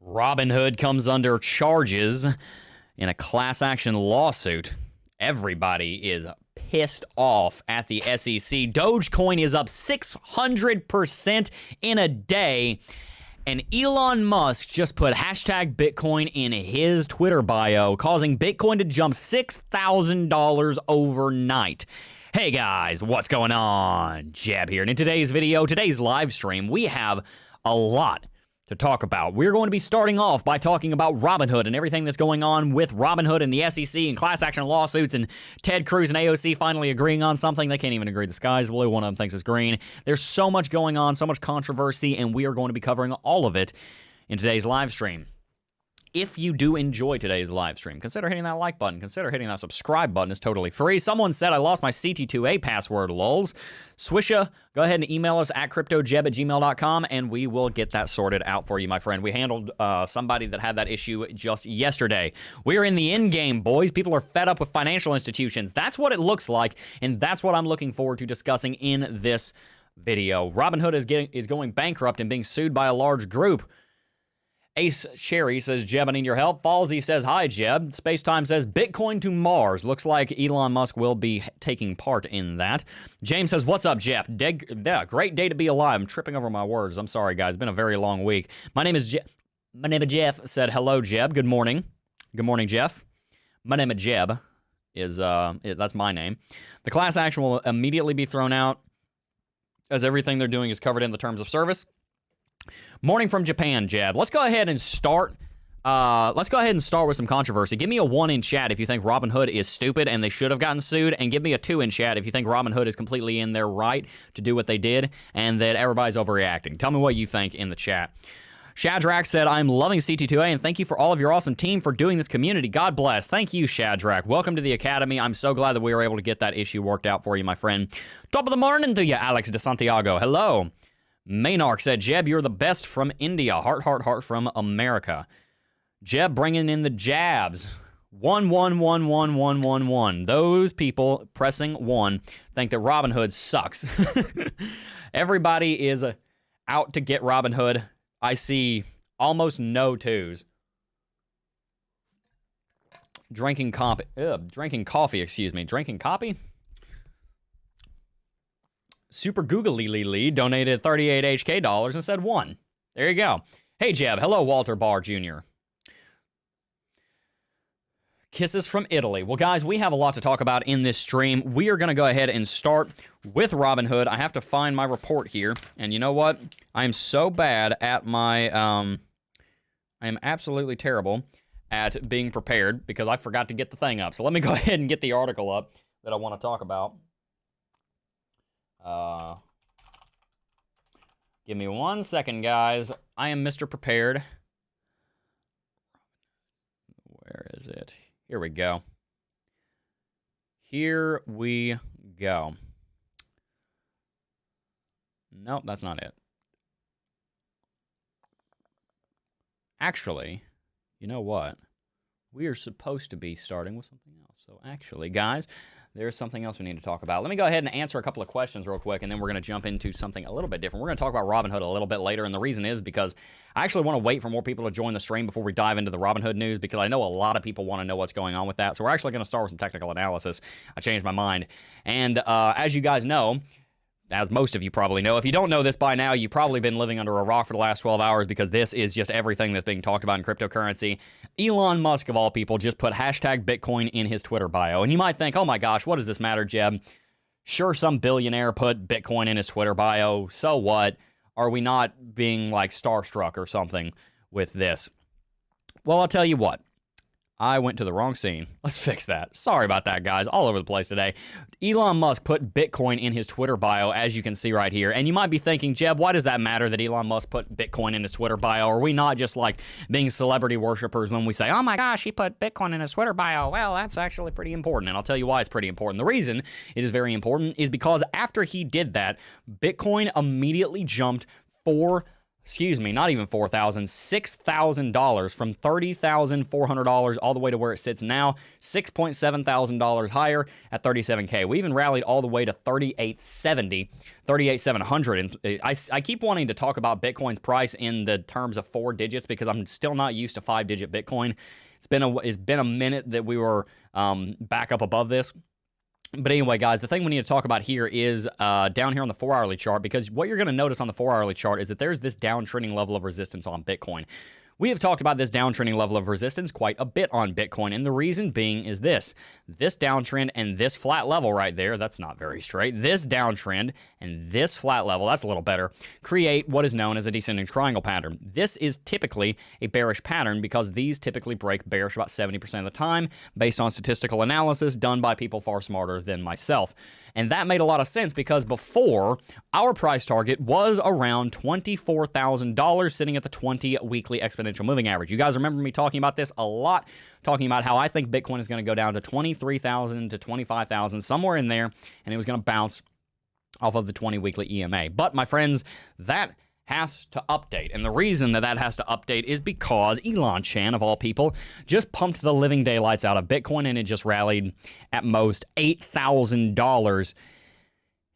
Robinhood comes under charges in a class action lawsuit. Everybody is pissed off at the SEC. Dogecoin is up 600% in a day. And Elon Musk just put hashtag Bitcoin in his Twitter bio, causing Bitcoin to jump $6,000 overnight. Hey guys, what's going on? Jeb here. And in today's video, today's live stream, we have a lot to talk about. We're going to be starting off by talking about Robinhood and everything that's going on with Robinhood and the SEC and class action lawsuits and Ted Cruz and AOC finally agreeing on something. They can't even agree. The sky's blue. One of them thinks it's green. There's so much going on, so much controversy, and we are going to be covering all of it in today's live stream. If you do enjoy today's live stream, consider hitting that like button. Consider hitting that subscribe button. It's totally free. Someone said I lost my CT2A password, lols. Swisha, go ahead and email us at cryptojeb@gmail.com, and we will get that sorted out for you, my friend. We handled somebody that had that issue just yesterday. We are in the end game, boys. People are fed up with financial institutions. That's what it looks like, and that's what I'm looking forward to discussing in this video. Robinhood is going bankrupt and being sued by a large group. Ace Cherry says, Jeb, I need your help. Falsey says, hi, Jeb. Spacetime says, Bitcoin to Mars. Looks like Elon Musk will be taking part in that. James says, what's up, Jeff? Great day to be alive. I'm tripping over my words. I'm sorry, guys. It's been a very long week. My name is Jeff. Said, hello, Jeb. Good morning. Good morning, Jeff. My name is Jeb. That's my name. The class action will immediately be thrown out as everything they're doing is covered in the terms of service. Morning from Japan, Jeb. Let's go ahead and start. With some controversy. Give me a 1 in chat if you think Robinhood is stupid and they should have gotten sued, and give me a 2 in chat if you think Robinhood is completely in their right to do what they did and that everybody's overreacting. Tell me what you think in the chat. Shadrach said, I'm loving CT2A, and thank you for all of your awesome team for doing this community. God bless. Thank you, Shadrach. Welcome to the Academy. I'm so glad that we were able to get that issue worked out for you, my friend. Top of the morning to you, Alex de Santiago. Hello. Maynark said, Jeb, you're the best from India. Heart, heart, heart from America. Jeb bringing in the jabs. 1, 1, 1, 1, 1, 1, 1. Those people pressing 1 think that Robinhood sucks. Everybody is out to get Robinhood. I see almost no 2s. Drinking coffee, Drinking coffee? Super Googly Lee donated 38 HK dollars and said 1. There you go. Hey, Jeb. Hello, Walter Barr Jr. Kisses from Italy. Well, guys, we have a lot to talk about in this stream. We are going to go ahead and start with Robinhood. I have to find my report here. And you know what? I am so bad at my... I am absolutely terrible at being prepared because I forgot to get the thing up. So let me go ahead and get the article up that I want to talk about. Give me 1 second, guys. I am Mr. Prepared. Where is it? Here we go. Here we go. Nope, that's not it. Actually, you know what? We are supposed to be starting with something else. So actually, guys, there's something else we need to talk about. Let me go ahead and answer a couple of questions real quick, and then we're going to jump into something a little bit different. We're going to talk about Robinhood a little bit later, and the reason is because I actually want to wait for more people to join the stream before we dive into the Robinhood news, because I know a lot of people want to know what's going on with that. So we're actually going to start with some technical analysis. I changed my mind. And as you guys know, as most of you probably know, if you don't know this by now, you've probably been living under a rock for the last 12 hours because this is just everything that's being talked about in cryptocurrency. Elon Musk, of all people, just put hashtag Bitcoin in his Twitter bio. And you might think, oh my gosh, what does this matter, Jeb? Sure, some billionaire put Bitcoin in his Twitter bio. So what? Are we not being like starstruck or something with this? Well, I'll tell you what. I went to the wrong scene. Let's fix that. Sorry about that, guys. All over the place today. Elon Musk put Bitcoin in his Twitter bio, as you can see right here. And you might be thinking, Jeb, why does that matter that Elon Musk put Bitcoin in his Twitter bio? Are we not just like being celebrity worshipers when we say, oh my gosh, he put Bitcoin in his Twitter bio? Well, that's actually pretty important. And I'll tell you why it's pretty important. The reason it is very important is because after he did that, Bitcoin immediately jumped excuse me, not even $4,000, $6,000 from $30,400 all the way to where it sits now, $6,700 higher at 37K. We even rallied all the way to 3870, 38,700. And I keep wanting to talk about Bitcoin's price in the terms of 4 digits because I'm still not used to 5-digit Bitcoin. It's been a minute that we were back up above this. But anyway, guys, the thing we need to talk about here is down here on the 4-hourly chart, because what you're going to notice on the 4-hourly chart is that there's this downtrending level of resistance on Bitcoin. We have talked about this downtrending level of resistance quite a bit on Bitcoin, and the reason being is this downtrend and this flat level right there, that's not very straight, this downtrend and this flat level, that's a little better, create what is known as a descending triangle pattern. This is typically a bearish pattern because these typically break bearish about 70% of the time based on statistical analysis done by people far smarter than myself. And that made a lot of sense because before, our price target was around $24,000 sitting at the 20 weekly exponential moving average. You guys remember me talking about this a lot, talking about how I think Bitcoin is going to go down to 23,000 to 25,000, somewhere in there, and it was going to bounce off of the 20 weekly EMA. But my friends, that has to update. And the reason that that has to update is because Elon Chan, of all people, just pumped the living daylights out of Bitcoin, and it just rallied at most $8,000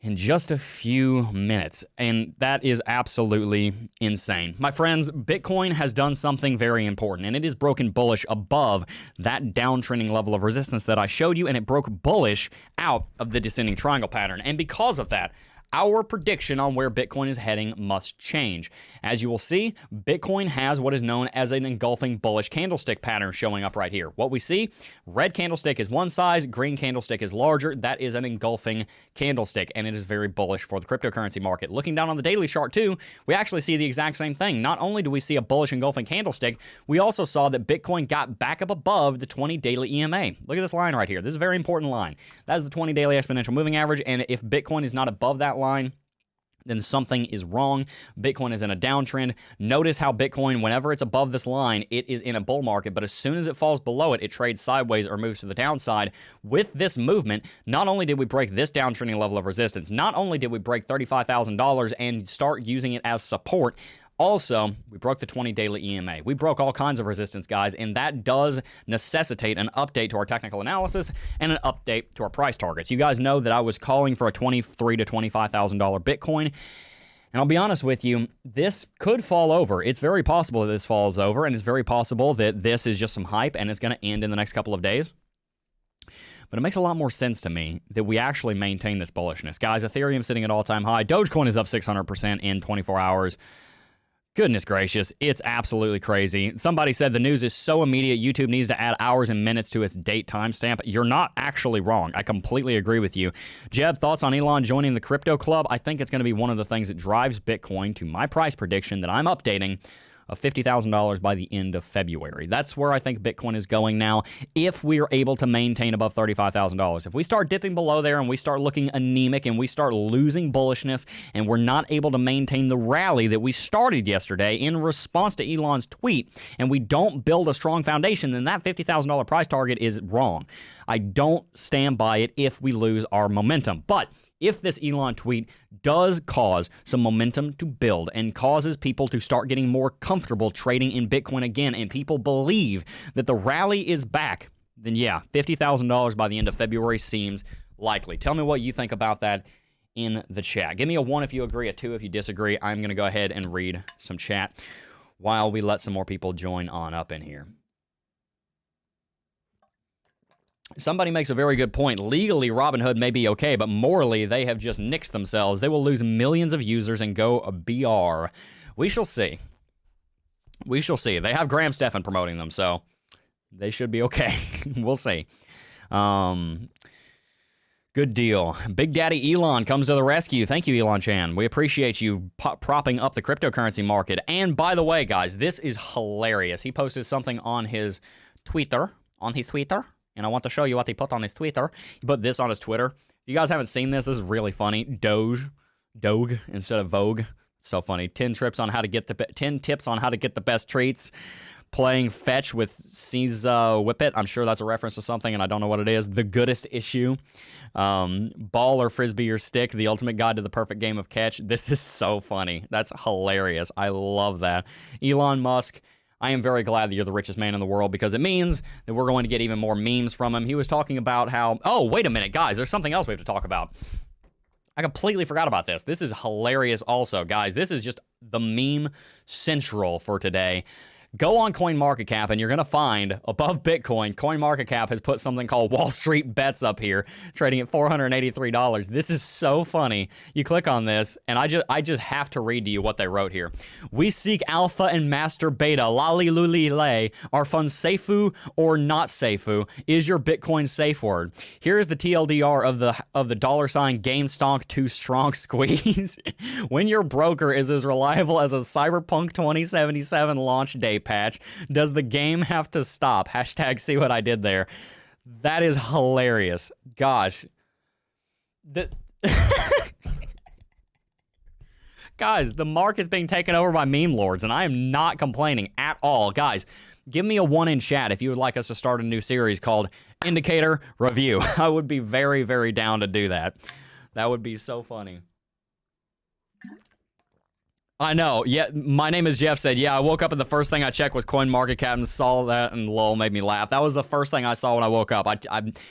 in just a few minutes. And that is absolutely insane. My friends, Bitcoin has done something very important, and it is broken bullish above that downtrending level of resistance that I showed you, and it broke bullish out of the descending triangle pattern. And because of that, our prediction on where Bitcoin is heading must change. As you will see, Bitcoin has what is known as an engulfing bullish candlestick pattern showing up right here. What we see, red candlestick is one size, green candlestick is larger. That is an engulfing candlestick, and it is very bullish for the cryptocurrency market. Looking down on the daily chart too, we actually see the exact same thing. Not only do we see a bullish engulfing candlestick, we also saw that Bitcoin got back up above the 20 daily EMA. Look at this line right here. This is a very important line. That is the 20 daily exponential moving average, and if Bitcoin is not above that line, then something is wrong. Bitcoin is in a downtrend. Notice how Bitcoin, whenever it's above this line, it is in a bull market, but as soon as it falls below it, it trades sideways or moves to the downside. With this movement, not only did we break this downtrending level of resistance, not only did we break $35,000 and start using it as support, also, we broke the 20 daily EMA. We broke all kinds of resistance, guys, and that does necessitate an update to our technical analysis and an update to our price targets. You guys know that I was calling for a $23,000 to $25,000 Bitcoin, and I'll be honest with you, this could fall over. It's very possible that this falls over, and it's very possible that this is just some hype and it's going to end in the next couple of days. But it makes a lot more sense to me that we actually maintain this bullishness. Guys, Ethereum sitting at all-time high. Dogecoin is up 600% in 24 hours. Goodness gracious, it's absolutely crazy. Somebody said the news is so immediate, YouTube needs to add hours and minutes to its date timestamp. You're not actually wrong. I completely agree with you. Jeb, thoughts on Elon joining the crypto club? I think it's going to be one of the things that drives Bitcoin to my price prediction that I'm updating of $50,000 by the end of February. That's where I think Bitcoin is going now, if we are able to maintain above $35,000. If we start dipping below there and we start looking anemic and we start losing bullishness and we're not able to maintain the rally that we started yesterday in response to Elon's tweet, and we don't build a strong foundation, then that $50,000 price target is wrong. I don't stand by it if we lose our momentum. But if this Elon tweet does cause some momentum to build and causes people to start getting more comfortable trading in Bitcoin again, and people believe that the rally is back, then yeah, $50,000 by the end of February seems likely. Tell me what you think about that in the chat. Give me a 1 if you agree, a 2 if you disagree. I'm going to go ahead and read some chat while we let some more people join on up in here. Somebody makes a very good point. Legally, Robinhood may be okay, but morally, they have just nixed themselves. They will lose millions of users and go BR. We shall see. We shall see. They have Graham Stephan promoting them, so they should be okay. We'll see. Good deal. Big Daddy Elon comes to the rescue. Thank you, Elon Chan. We appreciate you propping up the cryptocurrency market. And by the way, guys, this is hilarious. He posted something on his Twitter. And I want to show you what he put on his Twitter. He put this on his Twitter. If you guys haven't seen this, this is really funny. Doge instead of Vogue. So funny. 10 tips on how to get the best treats. playing fetch with Caesar Whippet. I'm sure that's a reference to something, and I don't know what it is. The goodest issue. Ball or frisbee or stick, the ultimate guide to the perfect game of catch. This is so funny. That's hilarious. I love that. Elon Musk, I am very glad that you're the richest man in the world because it means that we're going to get even more memes from him. He was talking about how, oh, wait a minute, guys, there's something else we have to talk about. I completely forgot about this. This is hilarious also, guys. This is just the meme central for today. Go on CoinMarketCap, and you're going to find, above Bitcoin, CoinMarketCap has put something called Wall Street Bets up here, trading at $483. This is so funny. You click on this, and I just have to read to you what they wrote here. We seek alpha and master beta. Lali luli lay. Are funds seifu or not seifu? Is your Bitcoin safe word? Here is the TLDR of the $ GameStonk too strong squeeze. When your broker is as reliable as a Cyberpunk 2077 launch day patch, does the game have to stop? Hashtag see what I did there. That is hilarious. Gosh. Guys, the market's being taken over by meme lords, and I am not complaining at all. Guys, give me a 1 in chat if you would like us to start a new series called Indicator Review. I would be very, very down to do that. That would be so funny. I know. Yeah, my name is Jeff said, yeah, I woke up and the first thing I checked was CoinMarketCap and saw that, and lol, made me laugh. That was the first thing I saw when I woke up.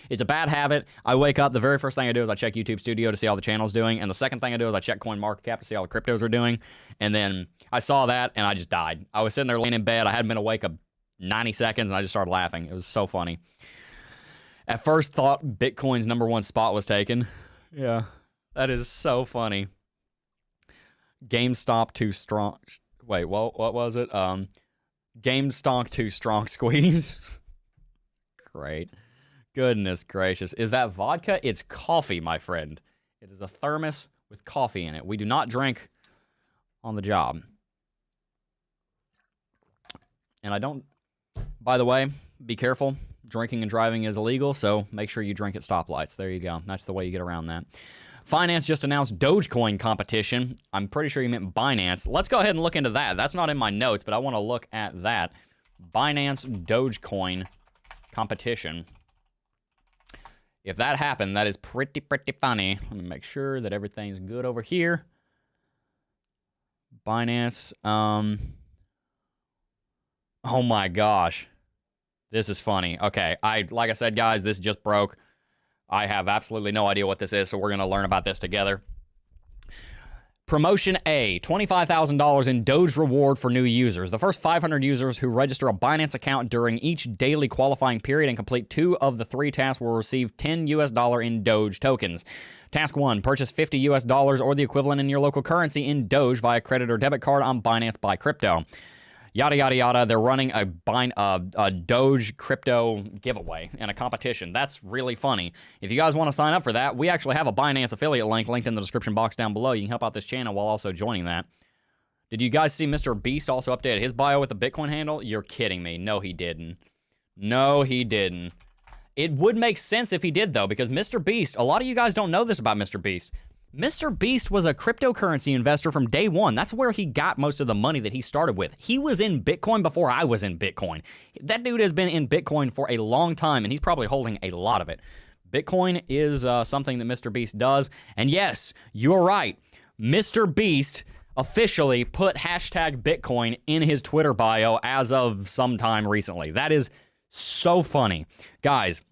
It's a bad habit. I wake up, the very first thing I do is I check YouTube Studio to see how the channel's doing, and the second thing I do is I check CoinMarketCap to see how the cryptos are doing, and then I saw that, and I just died. I was sitting there laying in bed. I hadn't been awake 90 seconds, and I just started laughing. It was so funny. At first thought Bitcoin's #1 spot was taken. Yeah, that is so funny. GameStop too strong. Wait, what was it? GameStonk too strong squeeze. Great. Goodness gracious. Is that vodka? It's coffee, my friend. It is a thermos with coffee in it. We do not drink on the job. And I don't... By the way, be careful. Drinking and driving is illegal, so make sure you drink at stoplights. There you go. That's the way you get around that. Finance just announced Dogecoin competition. I'm pretty sure you meant Binance. Let's go ahead and look into that. That's not in my notes, but I want to look at that. Binance Dogecoin competition. If that happened, that is pretty funny. Let me make sure that everything's good over here. Binance. Oh my gosh. This is funny. Okay, like I said, guys, this just broke. I have absolutely no idea what this is, so we're going to learn about this together. Promotion A, $25,000 in Doge reward for new users. The first 500 users who register a Binance account during each daily qualifying period and complete 2 of the 3 tasks will receive $10 in Doge tokens. Task 1, purchase $50 or the equivalent in your local currency in Doge via credit or debit card on Binance Buy Crypto. Yada, yada, yada. They're running a Doge crypto giveaway and a competition. That's really funny. If you guys want to sign up for that, we actually have a Binance affiliate link linked in the description box down below. You can help out this channel while also joining that. Did you guys see Mr. Beast also updated his bio with a Bitcoin handle? You're kidding me. No, he didn't. No, he didn't. It would make sense if he did, though, because Mr. Beast, a lot of you guys don't know this about Mr. Beast. Mr. Beast was a cryptocurrency investor from day one. That's where he got most of the money that he started with. He was in Bitcoin before I was in Bitcoin. That dude has been in Bitcoin for a long time, and he's probably holding a lot of it. Bitcoin is something that Mr. Beast does. And yes, you're right. Mr. Beast officially put hashtag Bitcoin in his Twitter bio as of some time recently. That is so funny. Guys.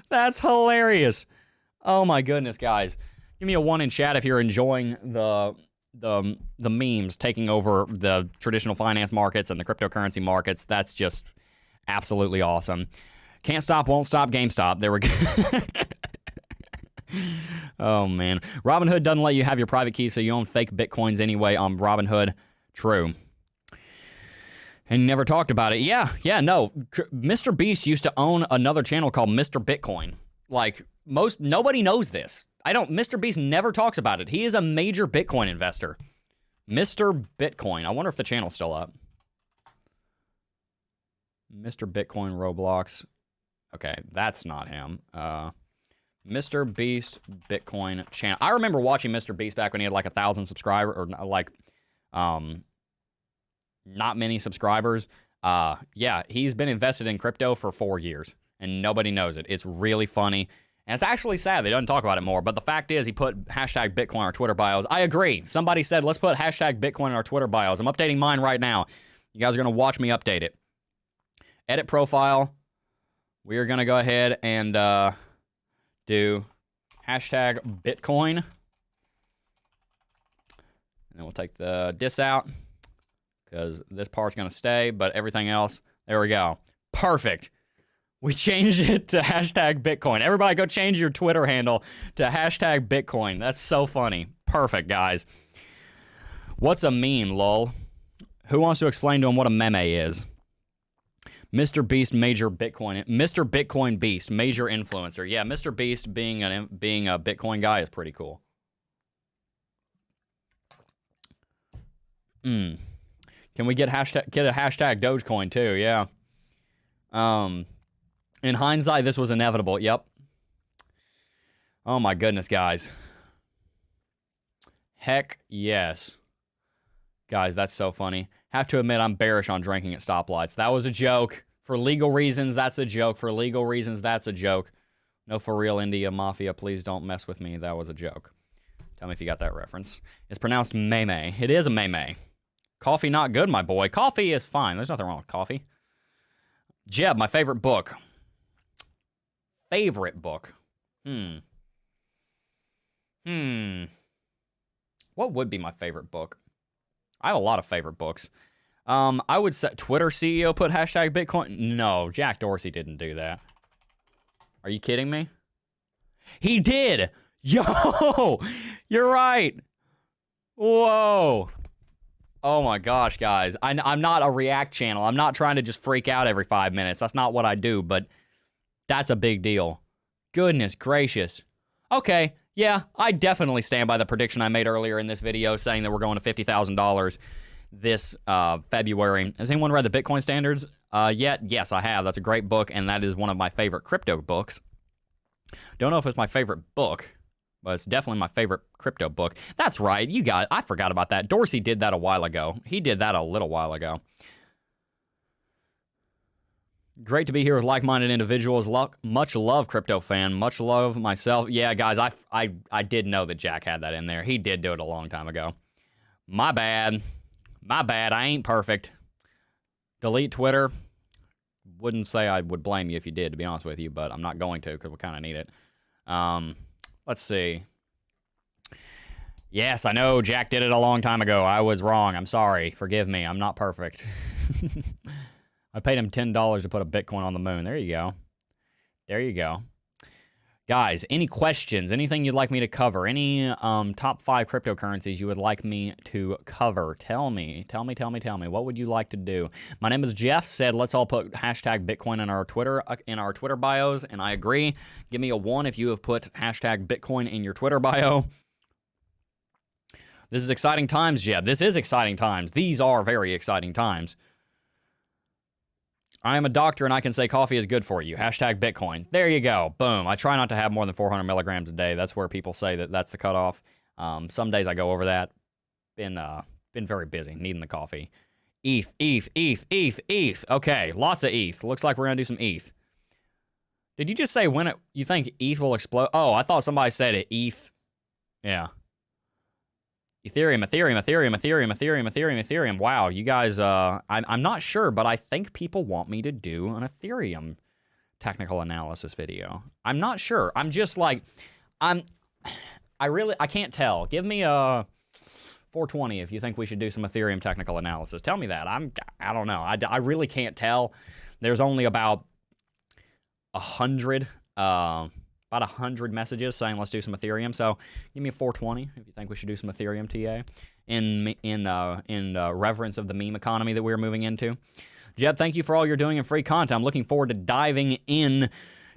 That's hilarious. Oh my goodness, guys. Give me a 1 in chat if you're enjoying the memes taking over the traditional finance markets and the cryptocurrency markets. That's just absolutely awesome. Can't stop, won't stop, GameStop. There we go. Oh man. Robinhood doesn't let you have your private key, so you own fake Bitcoins anyway on Robinhood. True. And never talked about it. Yeah, no. Mr. Beast used to own another channel called Mr. Bitcoin. Like, nobody knows this. Mr. Beast never talks about it. He is a major Bitcoin investor. Mr. Bitcoin. I wonder if the channel's still up. Mr. Bitcoin Roblox. Okay, that's not him. Mr. Beast Bitcoin channel. I remember watching Mr. Beast back when he had like 1,000 subscribers, or like, not many subscribers. Yeah, he's been invested in crypto for 4 years, and nobody knows it. It's really funny. And it's actually sad they don't talk about it more. But the fact is, he put hashtag Bitcoin in our Twitter bios. I agree. Somebody said, let's put hashtag Bitcoin in our Twitter bios. I'm updating mine right now. You guys are going to watch me update it. Edit profile. We are going to go ahead and do hashtag Bitcoin. And then we'll take the dis out because this part's going to stay, but everything else, there we go. Perfect. We changed it to hashtag Bitcoin. Everybody go change your Twitter handle to hashtag Bitcoin. That's so funny. Perfect, guys. What's a meme, lol? Who wants to explain to him what a meme is? Mr. Beast, major Bitcoin. Mr. Bitcoin Beast, major influencer. Yeah, Mr. Beast being a Bitcoin guy is pretty cool. Can we get a hashtag Dogecoin too? Yeah. In hindsight, this was inevitable. Yep. Oh my goodness, guys. Heck yes. Guys, that's so funny. Have to admit, I'm bearish on drinking at stoplights. That was a joke. For legal reasons, that's a joke. For legal reasons, that's a joke. No, for real, India Mafia, please don't mess with me. That was a joke. Tell me if you got that reference. It's pronounced meme. It is a meme. Coffee not good, my boy. Coffee is fine. There's nothing wrong with coffee. Jeb, my favorite book. Favorite book. What would be my favorite book? I have a lot of favorite books. I would say Twitter CEO put hashtag Bitcoin. No, Jack Dorsey didn't do that. Are you kidding me? He did. Yo, you're right. Whoa. Oh my gosh, guys. I'm not a React channel. I'm not trying to just freak out every 5 minutes. That's not what I do, but that's a big deal. Goodness gracious. Okay, yeah, I definitely stand by the prediction I made earlier in this video saying that we're going to $50,000 this February. Has anyone read the Bitcoin Standards yet? Yes, I have. That's a great book, and that is one of my favorite crypto books. Don't know if it's my favorite book, but it's definitely my favorite crypto book. That's right. I forgot about that. Dorsey did that a while ago. He did that a little while ago. Great to be here with like-minded individuals. Much love, crypto fan. Much love myself. Yeah, guys, I did know that Jack had that in there. He did do it a long time ago. My bad. My bad. I ain't perfect. Delete Twitter. Wouldn't say I would blame you if you did, to be honest with you, but I'm not going to because we kind of need it. Let's see. Yes, I know Jack did it a long time ago. I was wrong. I'm sorry. Forgive me. I'm not perfect. I paid him $10 to put a Bitcoin on the moon. There you go. There you go. Guys, any questions? Anything you'd like me to cover? Any top 5 cryptocurrencies you would like me to cover? Tell me. Tell me. What would you like to do? My name is Jeff. Said let's all put hashtag Bitcoin in our Twitter bios, and I agree. Give me a 1 if you have put hashtag Bitcoin in your Twitter bio. This is exciting times, Jeb. This is exciting times. These are very exciting times. I am a doctor and I can say coffee is good for you. Hashtag Bitcoin. There you go. Boom. I try not to have more than 400 milligrams a day. That's where people say that that's the cutoff. Some days I go over that. Been very busy, needing the coffee. ETH. Okay, lots of ETH. Looks like we're going to do some ETH. Did you just say you think ETH will explode? Oh, I thought somebody said it. ETH. Yeah. Ethereum. Wow, you guys, I'm not sure, but I think people want me to do an Ethereum technical analysis video. I'm not sure. I'm just like, I can't tell. Give me a 420 if you think we should do some Ethereum technical analysis. Tell me that. I don't know. I really can't tell. There's only about 100 messages saying let's do some Ethereum. So give me a 420 if you think we should do some Ethereum TA in reverence of the meme economy that we're moving into. Jeb, thank you for all you're doing in free content. I'm looking forward to diving in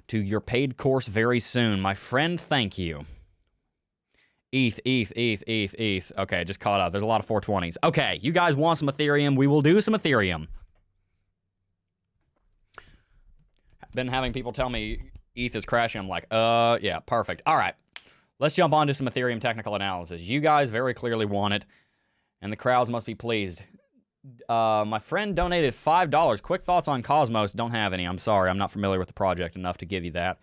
to your paid course very soon. My friend, thank you. ETH. Okay, just caught up. There's a lot of 420s. Okay, you guys want some Ethereum? We will do some Ethereum. Been having people tell me ETH is crashing. I'm like, yeah, perfect. All right, let's jump on to some Ethereum technical analysis. You guys very clearly want it, and the crowds must be pleased. My friend donated $5. Quick thoughts on Cosmos. Don't have any. I'm sorry. I'm not familiar with the project enough to give you that.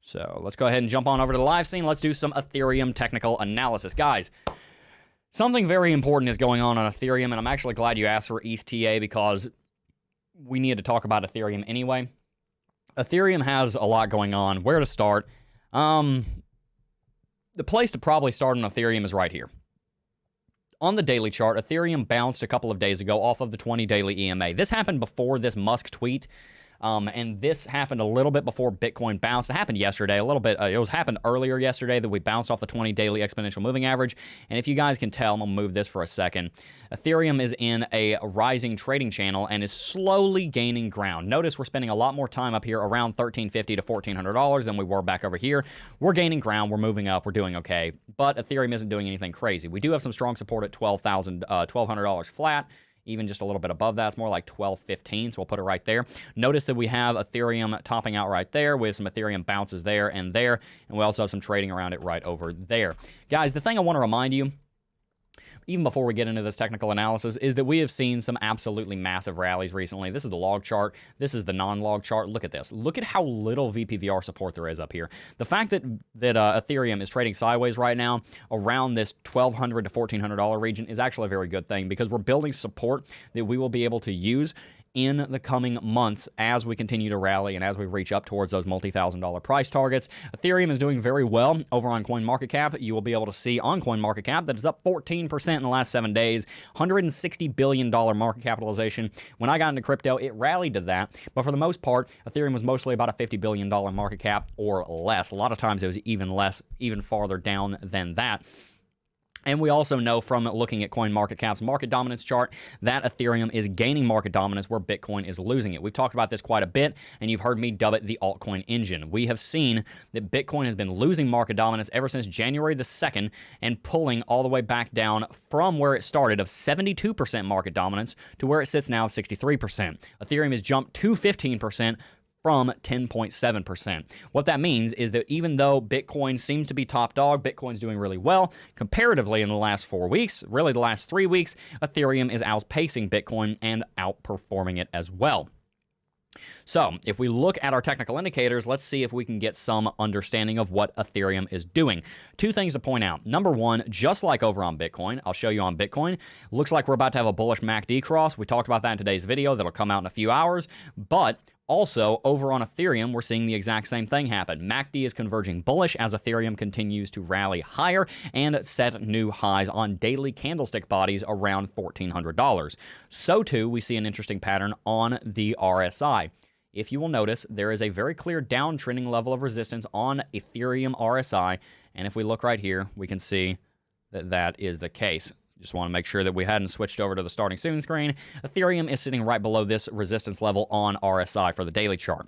So let's go ahead and jump on over to the live scene. Let's do some Ethereum technical analysis. Guys, something very important is going on Ethereum, and I'm actually glad you asked for ETH because we need to talk about Ethereum anyway. Ethereum has a lot going on. Where to start? The place to probably start on Ethereum is right here. On the daily chart, Ethereum bounced a couple of days ago off of the 20 daily EMA. This happened before this Musk tweet, and this happened a little bit before Bitcoin bounced. It happened yesterday, a little bit. Happened earlier yesterday that we bounced off the 20 daily exponential moving average. And if you guys can tell, I'm going to move this for a second. Ethereum is in a rising trading channel and is slowly gaining ground. Notice we're spending a lot more time up here around $1,350 to $1,400 than we were back over here. We're gaining ground. We're moving up. We're doing okay. But Ethereum isn't doing anything crazy. We do have some strong support at $1,200 flat. Even just a little bit above that. It's more like $1,215, so we'll put it right there. Notice that we have Ethereum topping out right there. We have some Ethereum bounces there, and we also have some trading around it right over there. Guys, the thing I want to remind you, even before we get into this technical analysis, is that we have seen some absolutely massive rallies recently. This is the log chart. This is the non-log chart. Look at this. Look at how little VPVR support there is up here. The fact that Ethereum is trading sideways right now around this $1,200 to $1,400 region is actually a very good thing because we're building support that we will be able to use in the coming months as we continue to rally and as we reach up towards those multi-$1,000 price targets. Ethereum is doing very well over on CoinMarketCap. You will be able to see on CoinMarketCap that it's up 14% in the last 7 days, $160 billion market capitalization. When I got into crypto, it rallied to that, but for the most part, Ethereum was mostly about a $50 billion market cap or less. A lot of times it was even less, even farther down than that. And we also know from looking at CoinMarketCap's market dominance chart that Ethereum is gaining market dominance where Bitcoin is losing it. We've talked about this quite a bit, and you've heard me dub it the altcoin engine. We have seen that Bitcoin has been losing market dominance ever since January the 2nd and pulling all the way back down from where it started of 72% market dominance to where it sits now of 63%. Ethereum has jumped to 15% from 10.7%. What that means is that even though Bitcoin seems to be top dog, Bitcoin's doing really well comparatively in the last 4 weeks, really the last 3 weeks, Ethereum is outpacing Bitcoin and outperforming it as well. So if we look at our technical indicators, let's see if we can get some understanding of what Ethereum is doing. Two things to point out. Number one, just like over on Bitcoin, I'll show you on Bitcoin, looks like we're about to have a bullish MACD cross. We talked about that in today's video. That'll come out in a few hours. But also, over on Ethereum, we're seeing the exact same thing happen. MACD is converging bullish as Ethereum continues to rally higher and set new highs on daily candlestick bodies around $1,400. So too, we see an interesting pattern on the RSI. If you will notice, there is a very clear downtrending level of resistance on Ethereum RSI, and if we look right here, we can see that that is the case. Just want to make sure that we hadn't switched over to the starting soon screen. Ethereum is sitting right below this resistance level on RSI for the daily chart.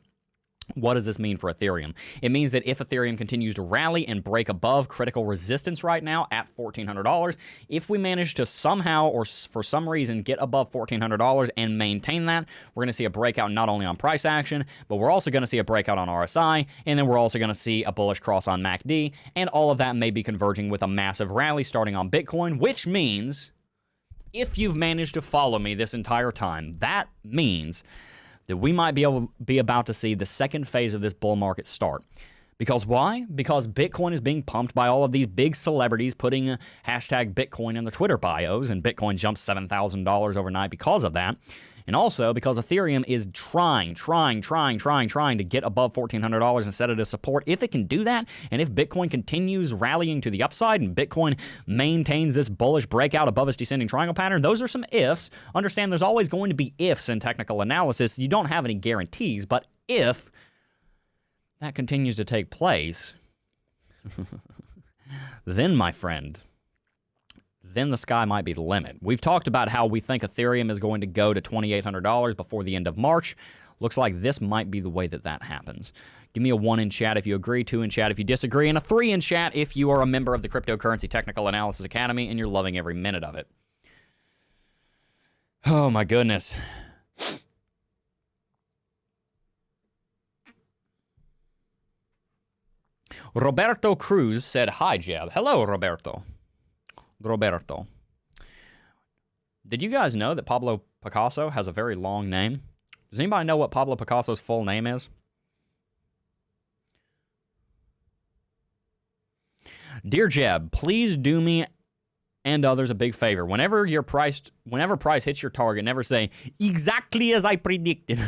What does this mean for Ethereum? It means that if Ethereum continues to rally and break above critical resistance right now at $1,400, if we manage to somehow or for some reason get above $1,400 and maintain that, we're going to see a breakout not only on price action, but we're also going to see a breakout on RSI, and then we're also going to see a bullish cross on MACD, and all of that may be converging with a massive rally starting on Bitcoin, which means, if you've managed to follow me this entire time, that means that we might be about to see the second phase of this bull market start. Because why? Because Bitcoin is being pumped by all of these big celebrities putting hashtag Bitcoin in their Twitter bios, and Bitcoin jumped $7,000 overnight because of that. And also because Ethereum is trying to get above $1,400 and set it as support. If it can do that, and if Bitcoin continues rallying to the upside and Bitcoin maintains this bullish breakout above its descending triangle pattern, those are some ifs. Understand there's always going to be ifs in technical analysis. You don't have any guarantees, but if that continues to take place, then, my friend, then the sky might be the limit. We've talked about how we think Ethereum is going to go to $2,800 before the end of March. Looks like this might be the way that that happens. Give me a 1 in chat if you agree, 2 in chat if you disagree, and a 3 in chat if you are a member of the Cryptocurrency Technical Analysis Academy and you're loving every minute of it. Oh my goodness. Roberto Cruz said, "Hi, Jeb." Hello, Roberto. Did you guys know that Pablo Picasso has a very long name? Does anybody know what Pablo Picasso's full name is? Dear Jeb, please do me and others a big favor. Whenever price hits your target, never say, exactly as I predicted.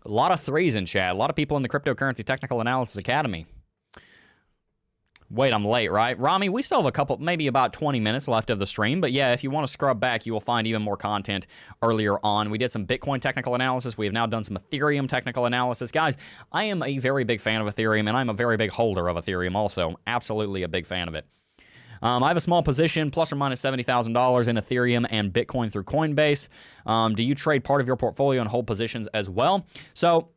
A lot of threes in chat. A lot of people in the Cryptocurrency Technical Analysis Academy. Wait, I'm late, right? Rami, we still have maybe about 20 minutes left of the stream. But yeah, if you want to scrub back, you will find even more content earlier on. We did some Bitcoin technical analysis. We have now done some Ethereum technical analysis. Guys, I am a very big fan of Ethereum, and I'm a very big holder of Ethereum also. Absolutely a big fan of it. I have a small position, plus or minus $70,000 in Ethereum and Bitcoin through Coinbase. Do you trade part of your portfolio and hold positions as well? So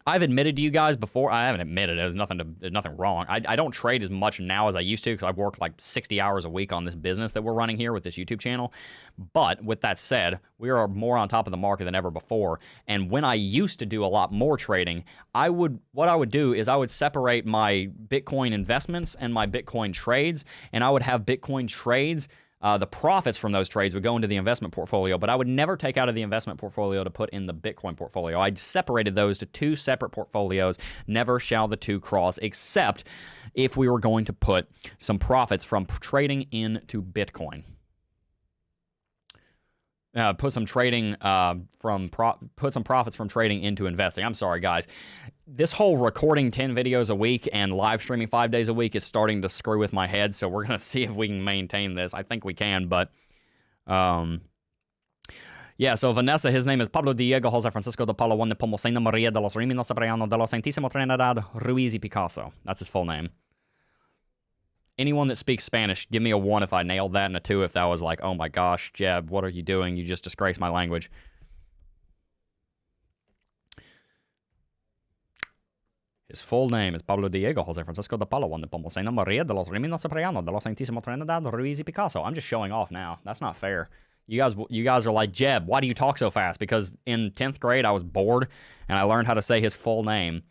I've admitted to you guys before. I haven't admitted it. There's nothing wrong. I don't trade as much now as I used to because I've worked like 60 hours a week on this business that we're running here with this YouTube channel. But with that said, we are more on top of the market than ever before. And when I used to do a lot more trading, what I would do is I would separate my Bitcoin investments and my Bitcoin trades, and I would have Bitcoin trades. The profits from those trades would go into the investment portfolio, but I would never take out of the investment portfolio to put in the Bitcoin portfolio. I separated those to two separate portfolios. Never shall the two cross, except if we were going to put some profits from trading into Bitcoin. Put some profits from trading into investing. I'm sorry, guys. This whole recording 10 videos a week and live streaming 5 days a week is starting to screw with my head, so we're going to see if we can maintain this. I think we can, but yeah, so Vanessa, his name is Pablo Diego Jose Francisco de Paula Juan de Pomoceno Maria de los Rimino Cipriano de los Santísimo Trinidad Ruiz y Picasso. That's his full name. Anyone that speaks Spanish, give me a 1 if I nailed that and a 2 if that was like, oh my gosh, Jeb, what are you doing? You just disgraced my language. His full name is Pablo Diego Jose Francisco de Paula Juan de Pomoceno Maria de los Rimino Cipriano de los Santísimo Trinidad Ruiz y Picasso. I'm just showing off now. That's not fair. You guys are like, Jeb, why do you talk so fast? Because in 10th grade, I was bored, and I learned how to say his full name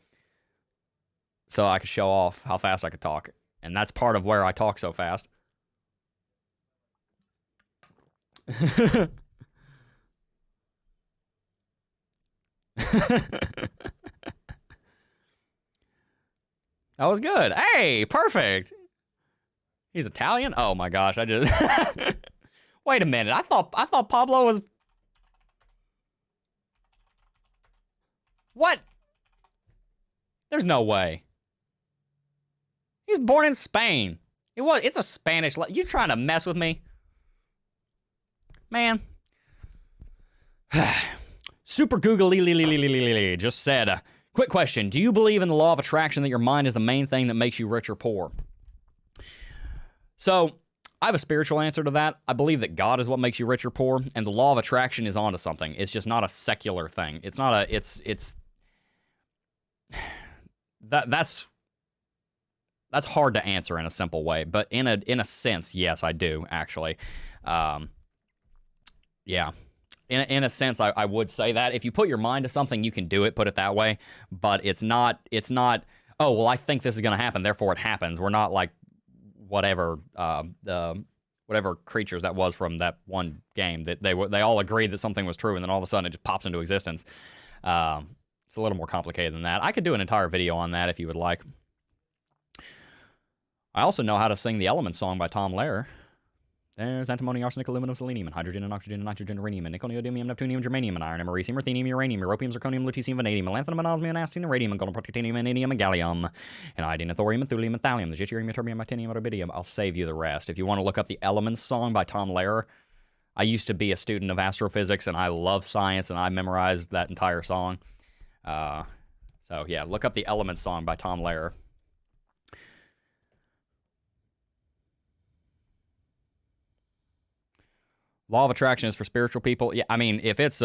so I could show off how fast I could talk. And that's part of where I talk so fast. That was good. Hey, perfect. He's Italian? Oh my gosh, I just wait a minute. I thought Pablo was what? There's no way. He was born in Spain. It's a Spanish. You trying to mess with me? Man. Super Googly just said, quick question. Do you believe in the law of attraction that your mind is the main thing that makes you rich or poor? So, I have a spiritual answer to that. I believe that God is what makes you rich or poor, and the law of attraction is onto something. It's just not a secular thing. It's not a, that's hard to answer in a simple way, but in a sense, yes, I do, actually. Yeah. In a sense, I would say that. If you put your mind to something, you can do it, put it that way. But it's not, oh, well, I think this is going to happen, therefore it happens. We're not like whatever creatures that was from that one game that they all agreed that something was true, and then all of a sudden it just pops into existence. It's a little more complicated than that. I could do an entire video on that if you would like. I also know how to sing the Elements song by Tom Lehrer. There's antimony, arsenic, aluminum, selenium, and hydrogen, and oxygen, and nitrogen, uranium, and nickel, neodymium, neptunium, germanium, and iron, and americium, ruthenium, uranium, europium, zirconium, lutetium, vanadium, lanthanum, and osmium, and astatine, and radium, and gold, protactinium, and indium, and gallium, and iodine, and thorium, and thulium, and thallium, the deuterium, terbium, titanium, and rubidium. I'll save you the rest. If you want to look up the Elements song by Tom Lehrer, I used to be a student of astrophysics, and I love science, and I memorized that entire song. So, yeah, look up the Elements song by Tom Lehrer. Law of attraction is for spiritual people. Yeah, I mean, if it's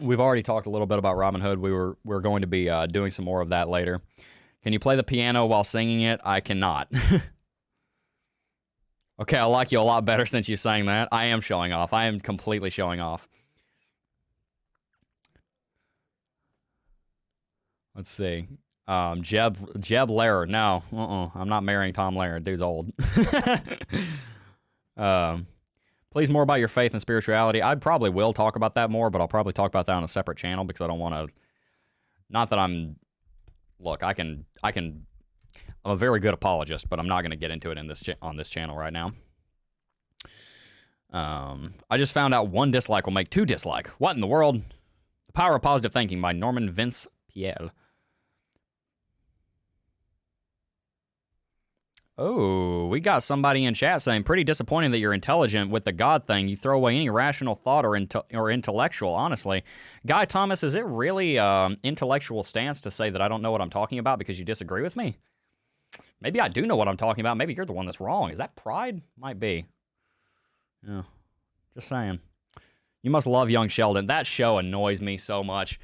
we've already talked a little bit about Robinhood. We're going to be doing some more of that later. Can you play the piano while singing it? I cannot. Okay, I like you a lot better since you sang that. I am showing off. I am completely showing off. Let's see. Jeb Lehrer. No, I'm not marrying Tom Lehrer. Dude's old. Please more about your faith and spirituality. I probably will talk about that more, but I'll probably talk about that on a separate channel because I don't want to. Not that I'm. Look, I can. I'm a very good apologist, but I'm not going to get into it in this on this channel right now. I just found out one dislike will make 2 dislike. What in the world? The Power of Positive Thinking by Norman Vince Peale. Oh, we got somebody in chat saying, pretty disappointing that you're intelligent with the God thing. You throw away any rational thought or intellectual, honestly. Guy Thomas, is it really intellectual stance to say that I don't know what I'm talking about because you disagree with me? Maybe I do know what I'm talking about. Maybe you're the one that's wrong. Is that pride? Might be. Yeah, just saying. You must love Young Sheldon. That show annoys me so much.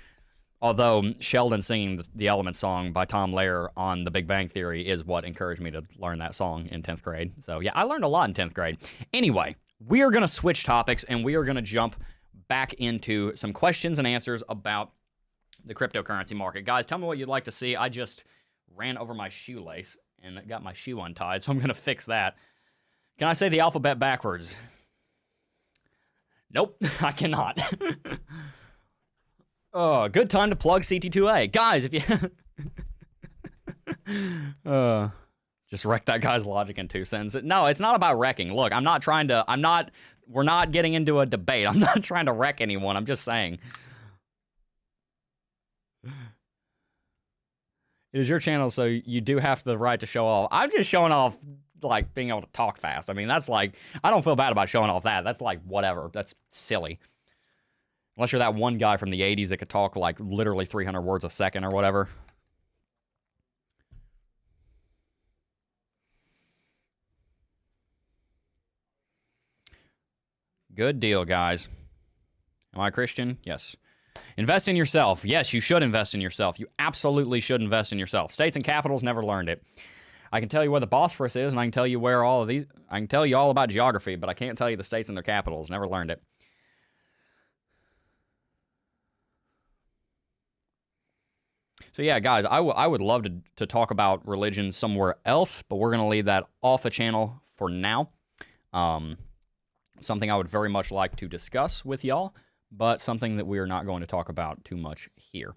Although Sheldon singing the Element song by Tom Lehrer on The Big Bang Theory is what encouraged me to learn that song in 10th grade. So yeah, I learned a lot in 10th grade. Anyway, we are going to switch topics and we are going to jump back into some questions and answers about the cryptocurrency market. Guys, tell me what you'd like to see. I just ran over my shoelace and got my shoe untied, so I'm going to fix that. Can I say the alphabet backwards? Nope, I cannot. Oh, good time to plug CT2A. Guys, if you... just wreck that guy's logic in 2 sentences. No, it's not about wrecking. Look, we're not getting into a debate. I'm not trying to wreck anyone. I'm just saying. It is your channel, so you do have the right to show off. I'm just showing off, like, being able to talk fast. I mean, that's like... I don't feel bad about showing off that. That's like, whatever. That's silly. Unless you're that one guy from the 80s that could talk like literally 300 words a second or whatever. Good deal, guys. Am I a Christian? Yes. Invest in yourself. Yes, you should invest in yourself. You absolutely should invest in yourself. States and capitals never learned it. I can tell you where the Bosphorus is, and I can tell you where all of these... I can tell you all about geography, but I can't tell you the states and their capitals. Never learned it. So yeah, guys, I would love to talk about religion somewhere else, but we're going to leave that off the channel for now. Something I would very much like to discuss with y'all, but something that we are not going to talk about too much here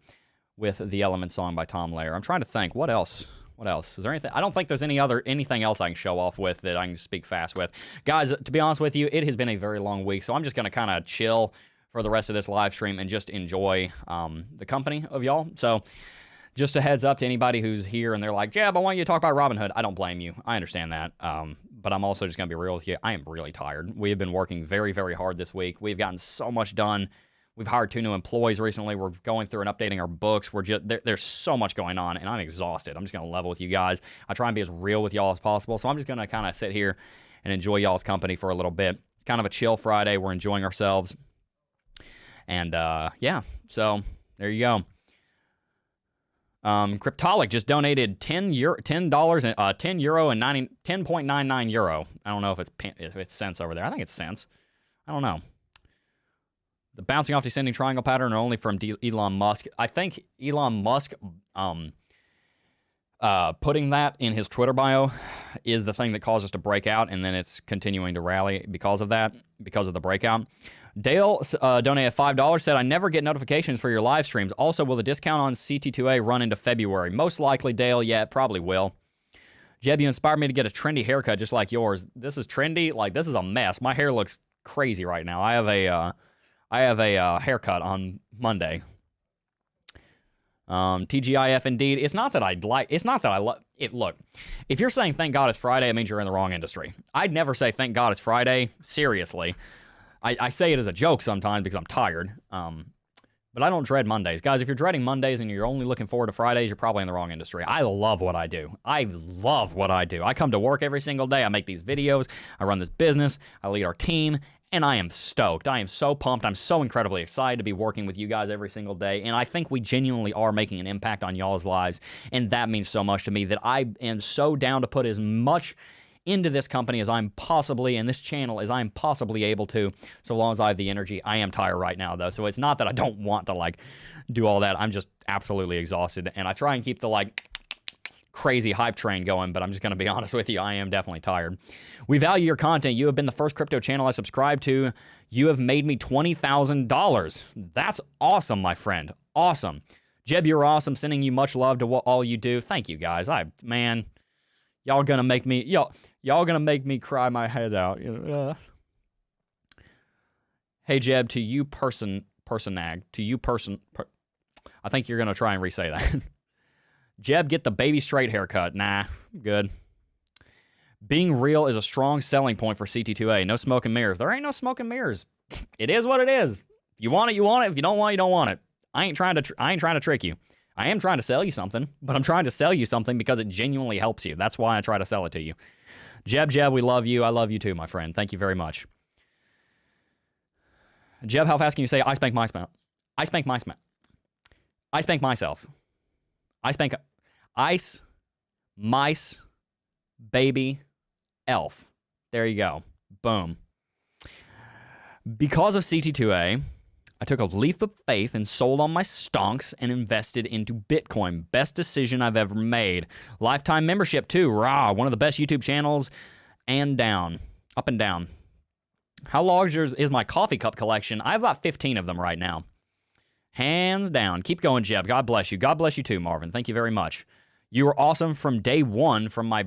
with the Element song by Tom Lehrer. I'm trying to think, what else? What else? Is there anything? I don't think there's anything else I can show off with that I can speak fast with. Guys, to be honest with you, it has been a very long week, so I'm just going to kind of chill for the rest of this live stream and just enjoy the company of y'all. So... just a heads up to anybody who's here and they're like, Jeb, I want you to talk about Robinhood. I don't blame you. I understand that. But I'm also just going to be real with you. I am really tired. We have been working very, very hard this week. We've gotten so much done. We've hired 2 new employees recently. We're going through and updating our books. We're just there's so much going on, and I'm exhausted. I'm just going to level with you guys. I try and be as real with y'all as possible. So I'm just going to kind of sit here and enjoy y'all's company for a little bit. It's kind of a chill Friday. We're enjoying ourselves. And, yeah, so there you go. Cryptolic just donated $10 and 10.99 euro. I don't know if it's cents over there. I think it's cents. I don't know. The bouncing off descending triangle pattern are only from Elon Musk. I think Elon Musk putting that in his Twitter bio is the thing that caused us to break out, and then it's continuing to rally because of that, because of the breakout. Dale donated $5, said, I never get notifications for your live streams. Also, will the discount on CT2A run into February? Most likely, Dale. Yeah, it probably will. Jeb, you inspired me to get a trendy haircut just like yours. This is trendy. Like, this is a mess. My hair looks crazy right now. I have a haircut on Monday. TGIF indeed. It's not that I love it. Look, if you're saying thank God it's Friday, it means you're in the wrong industry. I'd never say thank God it's Friday. Seriously. I say it as a joke sometimes because I'm tired. But I don't dread Mondays. Guys, if you're dreading Mondays and you're only looking forward to Fridays, you're probably in the wrong industry. I love what I do. I love what I do. I come to work every single day. I make these videos. I run this business. I lead our team. And I am stoked. I am so pumped. I'm so incredibly excited to be working with you guys every single day. And I think we genuinely are making an impact on y'all's lives. And that means so much to me that I am so down to put as much into this company as I'm possibly, and this channel as I'm possibly able to, so long as I have the energy. I am tired right now, though, so it's not that I don't want to, like, do all that. I'm just absolutely exhausted, and I try and keep the, like, crazy hype train going, but I'm just going to be honest with you, I am definitely tired. We value your content. You have been the first crypto channel I subscribed to. You have made me $20,000. That's awesome, my friend. Awesome. Jeb, you're awesome. Sending you much love to all you do. Thank you, guys. Man, y'all gonna make me y'all gonna make me cry my head out. Hey, Jeb, to you personag, to you person. I think you're gonna try and re-say that. Jeb, get the baby straight haircut. Nah, good. Being real is a strong selling point for CT2A. No smoke and mirrors. There ain't no smoke and mirrors. It is what it is. If you want it, you want it. If you don't want it, you don't want it. I ain't trying to trick you. I am trying to sell you something, but I'm trying to sell you something because it genuinely helps you. That's why I try to sell it to you. Jeb, we love you. I love you too, my friend. Thank you very much. Jeb, how fast can you say I spank my spout? I spank my spout. I spank myself. I spank ice, mice, baby, elf. There you go. Boom. Because of CT2A, I took a leap of faith and sold all my stonks and invested into Bitcoin. Best decision I've ever made. Lifetime membership too. Rah, one of the best YouTube channels and down. Up and down. How large is my coffee cup collection? I have about 15 of them right now. Hands down. Keep going, Jeb. God bless you. God bless you too, Marvin. Thank you very much. You were awesome from day one from my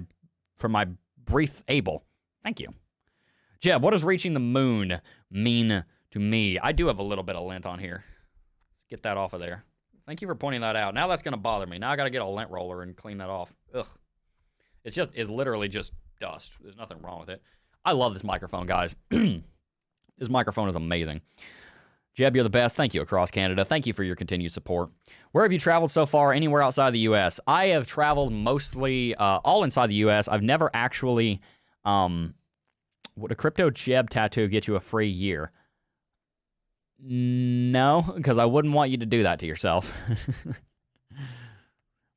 brief able. Thank you. Jeb, what does reaching the moon mean to me? I do have a little bit of lint on here. Let's get that off of there. Thank you for pointing that out. Now that's going to bother me. Now I got to get a lint roller and clean that off. Ugh. It's literally just dust. There's nothing wrong with it. I love this microphone, guys. This microphone is amazing. Jeb, you're the best. Thank you across Canada. Thank you for your continued support. Where have you traveled so far? Anywhere outside the U.S.? I have traveled mostly all inside the U.S. I've never actually... would a crypto Jeb tattoo get you a free year? No, because I wouldn't want you to do that to yourself.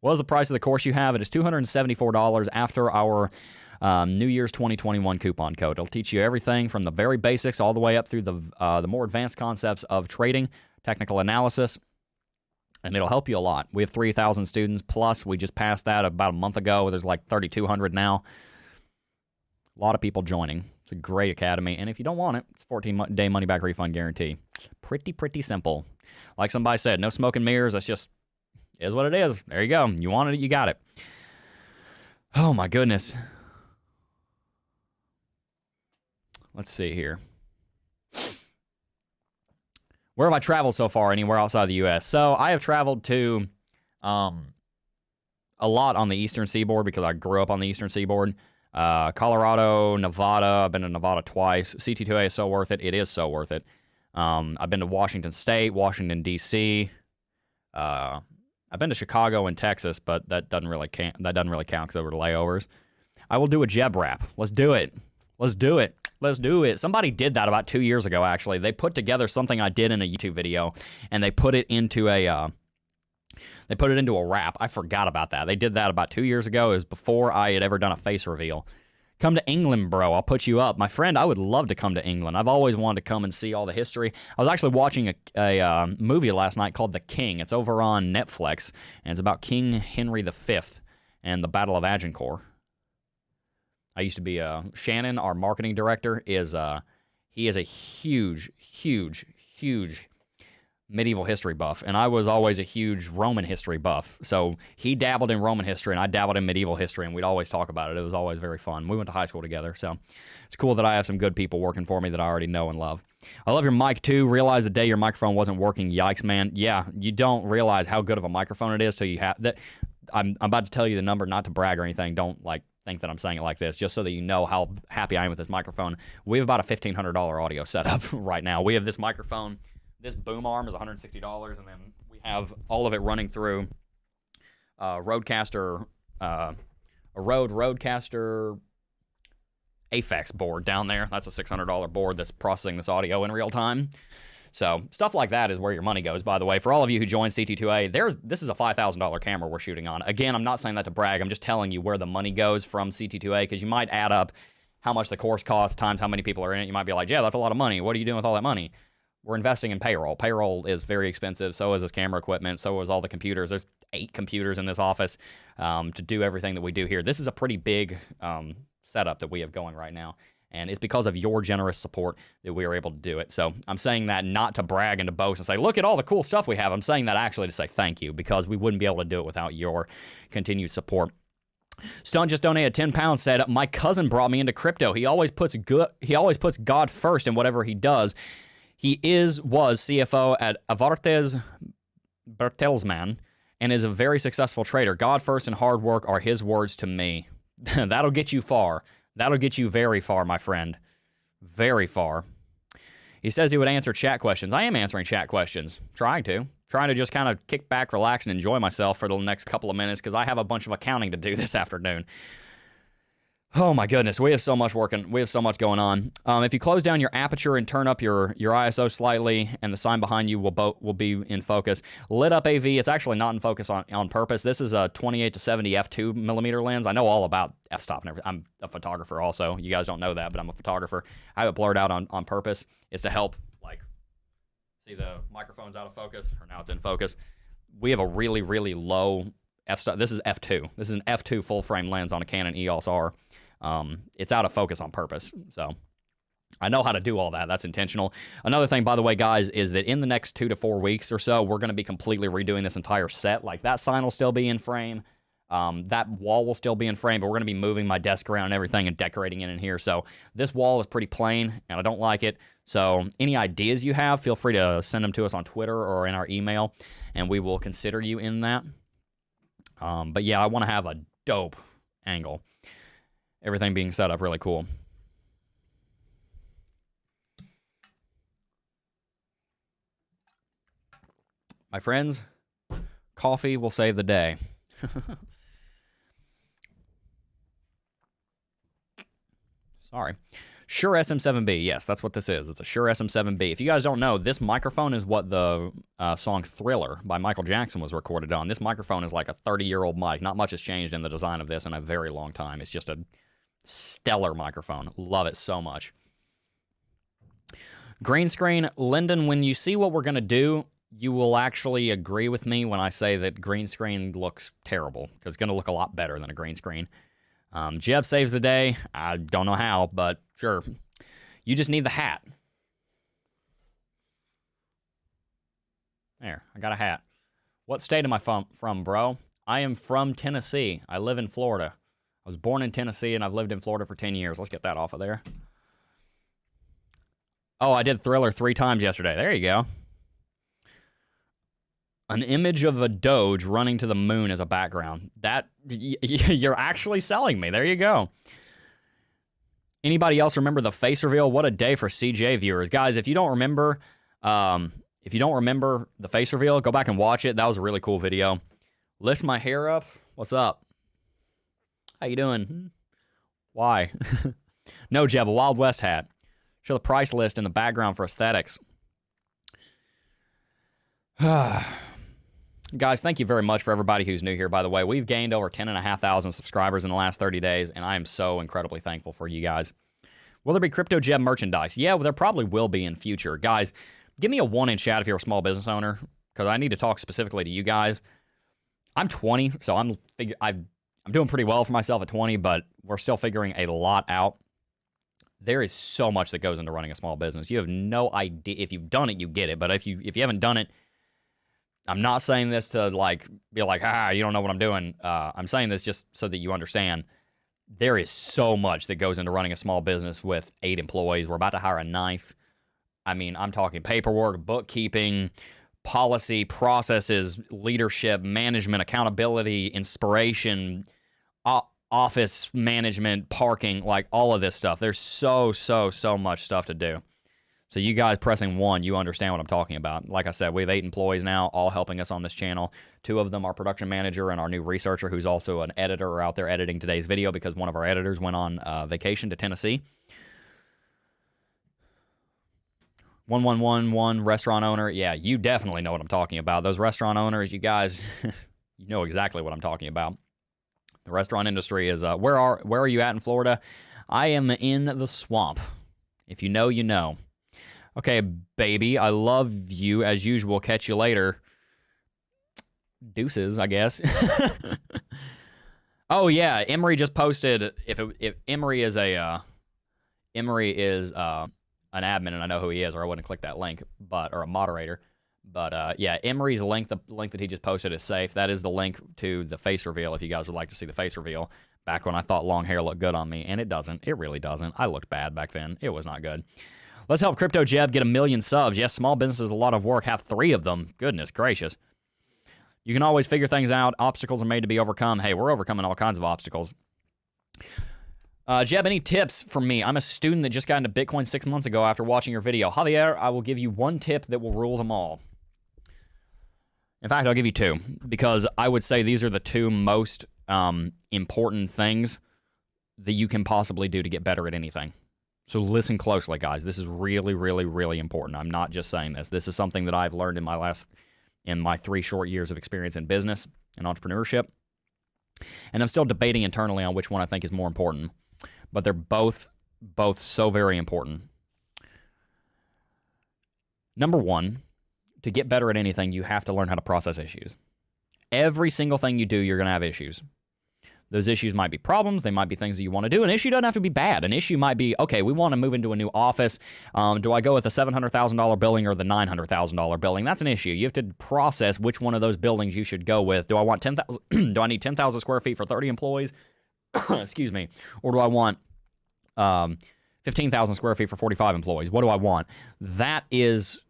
What is the price of the course you have? It is $274 after our New Year's 2021 coupon code. It'll teach you everything from the very basics all the way up through the more advanced concepts of trading, technical analysis, and it'll help you a lot. We have 3,000 students, plus we just passed that about a month ago. There's like 3,200 now. A lot of people joining. It's a great academy, and if you don't want it, it's 14-day money-back refund guarantee. Pretty simple. Like somebody said, no smoke and mirrors. That's just is what it is. There you go. You wanted it, you got it. Oh, my goodness. Let's see here. Where have I traveled so far? Anywhere outside the U.S.? So I have traveled to a lot on the eastern seaboard because I grew up on the eastern seaboard. Colorado, Nevada. I've been to Nevada twice. CT2A is so worth it. It is so worth it. I've been to Washington State, Washington, D.C. I've been to Chicago and Texas, but that doesn't really count because they were layovers. I will do a Jeb rap. Let's do it. Let's do it. Let's do it. Somebody did that about 2 years ago, actually. They put together something I did in a YouTube video, and they put it into a rap. I forgot about that. They did that about 2 years ago. It was before I had ever done a face reveal. Come to England, bro. I'll put you up. My friend, I would love to come to England. I've always wanted to come and see all the history. I was actually watching a movie last night called The King. It's over on Netflix, and it's about King Henry V and the Battle of Agincourt. I used to be Shannon, our marketing director, he is a huge medieval history buff, and I was always a huge Roman history buff. So he dabbled in Roman history, and I dabbled in medieval history, and we'd always talk about it. It was always very fun. We went to high school together, so it's cool that I have some good people working for me that I already know and love. I love your mic, too. Realize the day your microphone wasn't working. Yikes, man. Yeah, you don't realize how good of a microphone it is till you have that. I'm about to tell you the number, not to brag or anything. Don't, think that I'm saying it like this, just so that you know how happy I am with this microphone. We have about a $1,500 audio setup right now. We have this microphone. This boom arm is $160, and then we have all of it running through Rodecaster, a Rodecaster Aphex board down there. That's a $600 board that's processing this audio in real time. So stuff like that is where your money goes, by the way. For all of you who joined CT2A, this is a $5,000 camera we're shooting on. Again, I'm not saying that to brag. I'm just telling you where the money goes from CT2A, because you might add up how much the course costs times how many people are in it. You might be like, yeah, that's a lot of money. What are you doing with all that money? We're investing in payroll. Payroll is very expensive. So is this camera equipment. So is all the computers. There's 8 computers in this office to do everything that we do here. This is a pretty big setup that we have going right now. And it's because of your generous support that we are able to do it. So I'm saying that not to brag and to boast and say, look at all the cool stuff we have. I'm saying that actually to say thank you, because we wouldn't be able to do it without your continued support. Stunt just donated 10 pounds, said, my cousin brought me into crypto. He always puts God first in whatever he does. He was CFO at Avartes Bertelsmann and is a very successful trader. God first and hard work are his words to me. That'll get you far. That'll get you very far, my friend. Very far. He says he would answer chat questions. I am answering chat questions. Trying to just kind of kick back, relax, and enjoy myself for the next couple of minutes, because I have a bunch of accounting to do this afternoon. Oh my goodness, we have so much working. We have so much going on. If you close down your aperture and turn up your ISO slightly, and the sign behind you will be in focus. Lit up AV, it's actually not in focus on purpose. This is a 28 to 70 f2 millimeter lens. I know all about f-stop and everything. I'm a photographer also. You guys don't know that, but I'm a photographer. I have it blurred out on purpose. It's to help, like, see the microphone's out of focus, or now it's in focus. We have a really, really low f-stop. This is f2. This is an f2 full frame lens on a Canon EOS R. It's out of focus on purpose, so I know how to do all that. That's intentional. Another thing, by the way, guys, is that in the next 2 to 4 weeks or so, we're going to be completely redoing this entire set. Like, that sign will still be in frame. That wall will still be in frame, but we're going to be moving my desk around and everything and decorating it in here. So this wall is pretty plain, and I don't like it. So any ideas you have, feel free to send them to us on Twitter or in our email, and we will consider you in that. But yeah, I want to have a dope angle. Everything being set up really cool. My friends, coffee will save the day. Sorry. Shure SM7B. Yes, that's what this is. It's a Shure SM7B. If you guys don't know, this microphone is what the song Thriller by Michael Jackson was recorded on. This microphone is like a 30-year-old mic. Not much has changed in the design of this in a very long time. It's just a stellar microphone. Love it so much. Green screen. Lyndon, when you see what we're going to do, you will actually agree with me when I say that green screen looks terrible, because it's going to look a lot better than a green screen. Jeb saves the day. I don't know how, but sure. You just need the hat. There, I got a hat. What state am I from, bro? I am from Tennessee. I live in Florida. I was born in Tennessee, and I've lived in Florida for 10 years. Let's get that off of there. Oh, I did Thriller 3 times yesterday. There you go. An image of a Doge running to the moon as a background. That, you're actually selling me. There you go. Anybody else remember the face reveal? What a day for CJ viewers. Guys, if you don't remember the face reveal, go back and watch it. That was a really cool video. Lift my hair up. What's up? How you doing? Why? No, Jeb, a Wild West hat. Show the price list in the background for aesthetics. Guys, thank you very much for everybody who's new here, by the way. We've gained over 10,500 subscribers in the last 30 days, and I am so incredibly thankful for you guys. Will there be Crypto Jeb merchandise? Yeah, well, there probably will be in future. Guys, give me a 1 in chat if you're a small business owner, because I need to talk specifically to you guys. I'm 20, so I'm doing pretty well for myself at 20, but we're still figuring a lot out. There is so much that goes into running a small business. You have no idea. If you've done it, you get it, but if you haven't done it, I'm not saying this to be like, you don't know what I'm doing. I'm saying this just so that you understand. There is so much that goes into running a small business with 8 employees. We're about to hire a 9th. I mean, I'm talking paperwork, bookkeeping, policy, processes, leadership, management, accountability, inspiration, office management, parking, like all of this stuff. There's so much stuff to do. So you guys pressing 1, you understand what I'm talking about. Like I said, we have 8 employees now, all helping us on this channel. 2 of them are production manager and our new researcher, who's also an editor out there editing today's video because one of our editors went on vacation to Tennessee. 1111 restaurant owner. Yeah, you definitely know what I'm talking about. Those restaurant owners, you guys, you know exactly what I'm talking about. The restaurant industry is, where are you at in Florida? I am in the swamp. If you know, you know. Okay, baby, I love you as usual. Catch you later. Deuces, I guess. Oh yeah, Emery just posted. If Emery is an admin, and I know who he is, or I wouldn't click that link, or a moderator. But yeah, Emery's link, the link that he just posted is safe. That is the link to the face reveal if you guys would like to see the face reveal. Back when I thought long hair looked good on me, and it doesn't. It really doesn't. I looked bad back then. It was not good. Let's help Crypto Jeb get 1 million subs. Yes, small business is a lot of work. Have 3 of them. Goodness gracious. You can always figure things out. Obstacles are made to be overcome. Hey, we're overcoming all kinds of obstacles. Jeb, any tips for me? I'm a student that just got into Bitcoin 6 months ago after watching your video. Javier, I will give you 1 tip that will rule them all. In fact, I'll give you 2, because I would say these are the 2 most important things that you can possibly do to get better at anything. So listen closely, guys. This is really, really, really important. I'm not just saying this. This is something that I've learned in my 3 short years of experience in business and entrepreneurship. And I'm still debating internally on which one I think is more important. But they're both so very important. Number 1, to get better at anything, you have to learn how to process issues. Every single thing you do, you're going to have issues. Those issues might be problems. They might be things that you want to do. An issue doesn't have to be bad. An issue might be, okay, we want to move into a new office. Do I go with the $700,000 building or the $900,000 building? That's an issue. You have to process which one of those buildings you should go with. Do I want 10,000? Do I need 10,000 square feet for 30 employees? Excuse me. Or do I want 15,000 square feet for 45 employees? What do I want? That is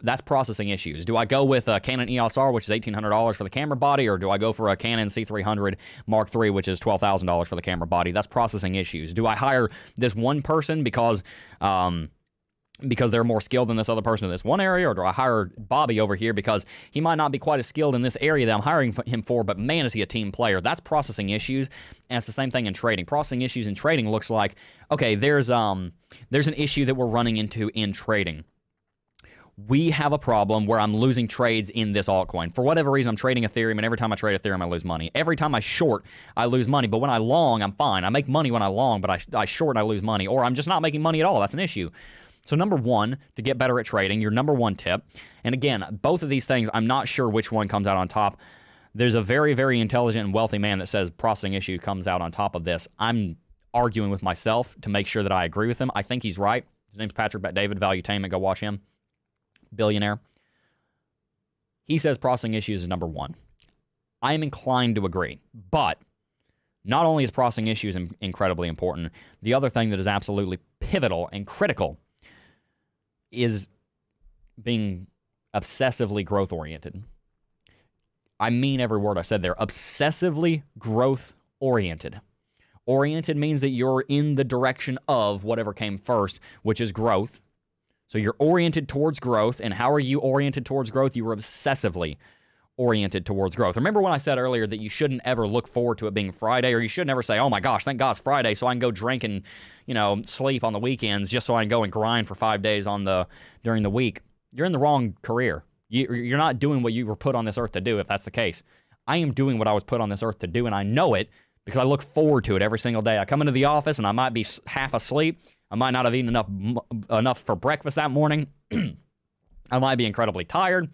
that's processing issues. Do I go with a Canon EOS R, which is $1,800 for the camera body, or do I go for a Canon C300 Mark III, which is $12,000 for the camera body? That's processing issues. Do I hire this one person because they're more skilled than this other person in this one area, or do I hire Bobby over here because he might not be quite as skilled in this area that I'm hiring him for, but man, is he a team player? That's processing issues, and it's the same thing in trading. Processing issues in trading looks like, okay, there's an issue that we're running into in trading. We have a problem where I'm losing trades in this altcoin. For whatever reason, I'm trading Ethereum, and every time I trade Ethereum, I lose money. Every time I short, I lose money. But when I long, I'm fine. I make money when I long, but I short, I lose money. Or I'm just not making money at all. That's an issue. So number 1, to get better at trading, your number 1 tip. And again, both of these things, I'm not sure which one comes out on top. There's a very, very intelligent and wealthy man that says processing issue comes out on top of this. I'm arguing with myself to make sure that I agree with him. I think he's right. His name's Patrick Bet-David, Valuetainment. Go watch him. Billionaire. He says processing issues is number 1. I am inclined to agree, but not only is processing issues incredibly important, the other thing that is absolutely pivotal and critical is being obsessively growth-oriented. I mean every word I said there. Obsessively growth-oriented. Oriented means that you're in the direction of whatever came first, which is growth. So you're oriented towards growth, and how are you oriented towards growth? You were obsessively oriented towards growth. Remember when I said earlier that you shouldn't ever look forward to it being Friday, or you should never say, oh my gosh, thank God it's Friday, so I can go drink and, sleep on the weekends just so I can go and grind for 5 days during the week. You're in the wrong career. You're not doing what you were put on this earth to do, if that's the case. I am doing what I was put on this earth to do, and I know it because I look forward to it every single day. I come into the office, and I might be half asleep. I might not have eaten enough for breakfast that morning. I might be incredibly tired.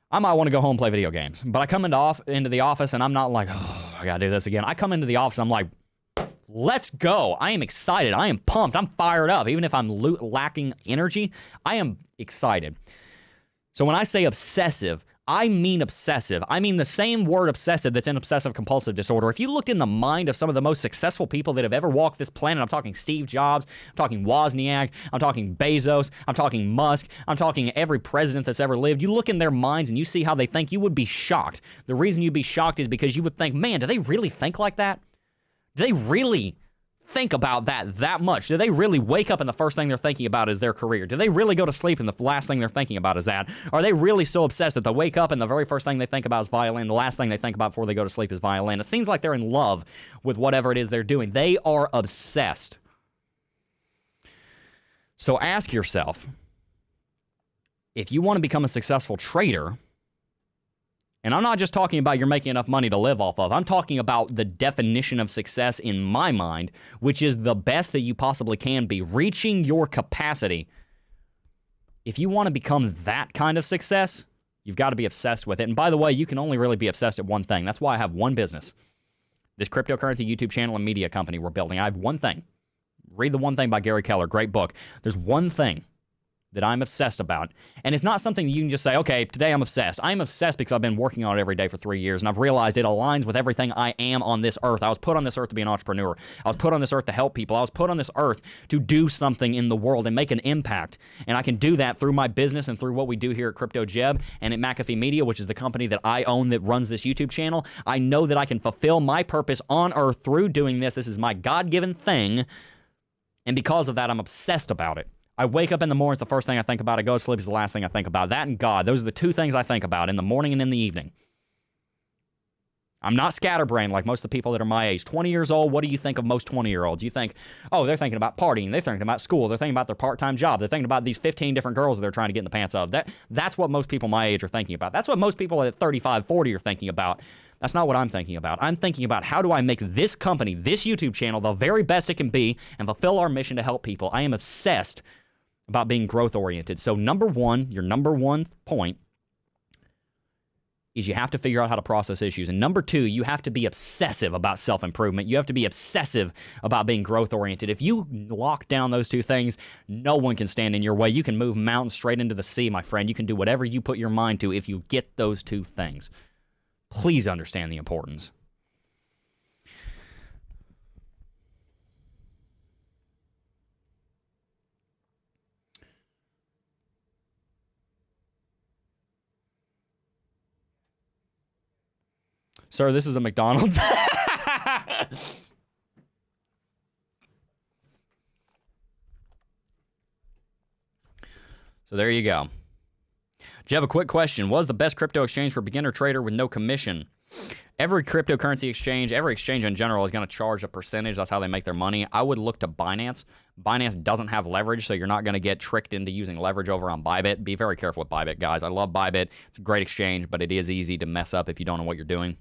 I might want to go home and play video games. But I come into the office, and I'm not like, oh, I got to do this again. I come into the office, I'm like, let's go. I am excited. I am pumped. I'm fired up. Even if I'm lacking energy, I am excited. So when I say obsessive, I mean obsessive. I mean the same word obsessive that's in obsessive compulsive disorder. If you looked in the mind of some of the most successful people that have ever walked this planet, I'm talking Steve Jobs, I'm talking Wozniak, I'm talking Bezos, I'm talking Musk, I'm talking every president that's ever lived. You look in their minds and you see how they think, you would be shocked. The reason you'd be shocked is because you would think, man, do they really think like that? Do they really think about that much? Do they really wake up and the first thing they're thinking about is their career? Do they really go to sleep and the last thing they're thinking about is that? Are they really so obsessed that they wake up and the very first thing they think about is violin, the last thing they think about before they go to sleep is violin? It seems like they're in love with whatever it is they're doing. They are obsessed. So ask yourself, if you want to become a successful trader, and I'm not just talking about you're making enough money to live off of. I'm talking about the definition of success in my mind, which is the best that you possibly can be, reaching your capacity. If you want to become that kind of success, you've got to be obsessed with it. And by the way, you can only really be obsessed at one thing. That's why I have one business. This cryptocurrency YouTube channel and media company we're building. I have one thing. Read The One Thing by Gary Keller. Great book. There's one thing that I'm obsessed about. And it's not something that you can just say, okay, today I'm obsessed. I'm obsessed because I've been working on it every day for 3 years, and I've realized it aligns with everything I am on this earth. I was put on this earth to be an entrepreneur. I was put on this earth to help people. I was put on this earth to do something in the world and make an impact. And I can do that through my business and through what we do here at Crypto Jeb and at McAfee Media, which is the company that I own that runs this YouTube channel. I know that I can fulfill my purpose on earth through doing this. This is my God-given thing. And because of that, I'm obsessed about it. I wake up in the morning, it's the first thing I think about. I go to sleep, it's the last thing I think about. That and God, those are the two things I think about in the morning and in the evening. I'm not scatterbrained like most of the people that are my age. 20 years old, what do you think of most 20-year-olds? You think, oh, they're thinking about partying. They're thinking about school. They're thinking about their part-time job. They're thinking about these 15 different girls that they're trying to get in the pants of. That's what most people my age are thinking about. That's what most people at 35, 40 are thinking about. That's not what I'm thinking about. I'm thinking about how do I make this company, this YouTube channel, the very best it can be and fulfill our mission to help people. I am obsessed about being growth-oriented. So number one, your number one point is you have to figure out how to process issues. And number two, you have to be obsessive about self-improvement. You have to be obsessive about being growth-oriented. If you lock down those two things, no one can stand in your way. You can move mountains straight into the sea, my friend. You can do whatever you put your mind to if you get those two things. Please understand the importance. Sir, this is a McDonald's. So there you go. Jeb, a quick question. What is the best crypto exchange for beginner trader with no commission? Every cryptocurrency exchange, every exchange in general is going to charge a percentage. That's how they make their money. I would look to Binance. Binance doesn't have leverage, so you're not going to get tricked into using leverage over on Bybit. Be very careful with Bybit, guys. I love Bybit. It's a great exchange, but it is easy to mess up if you don't know what you're doing.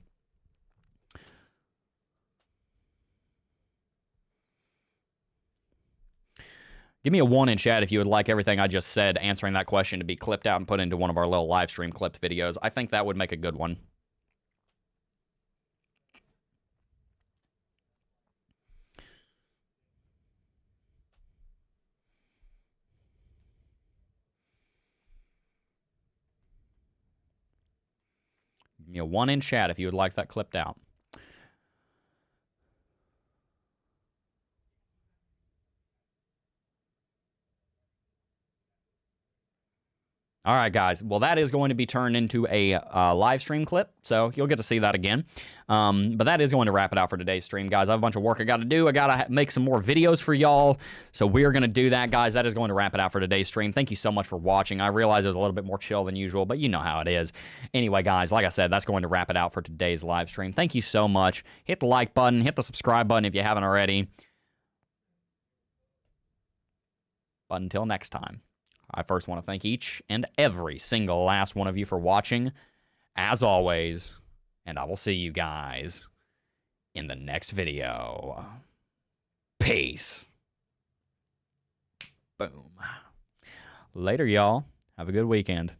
Give me a 1 in chat if you would like everything I just said answering that question to be clipped out and put into one of our little live stream clipped videos. I think that would make a good one. Give me a 1 in chat if you would like that clipped out. All right, guys. Well, that is going to be turned into a live stream clip, so you'll get to see that again. But that is going to wrap it out for today's stream, guys. I have a bunch of work I got to do. I got to make some more videos for y'all, so we're going to do that, guys. That is going to wrap it out for today's stream. Thank you so much for watching. I realize it was a little bit more chill than usual, but you know how it is. Anyway, guys, like I said, that's going to wrap it out for today's live stream. Thank you so much. Hit the like button. Hit the subscribe button if you haven't already. But until next time, I first want to thank each and every single last one of you for watching, as always, and I will see you guys in the next video. Peace. Boom. Later, y'all. Have a good weekend.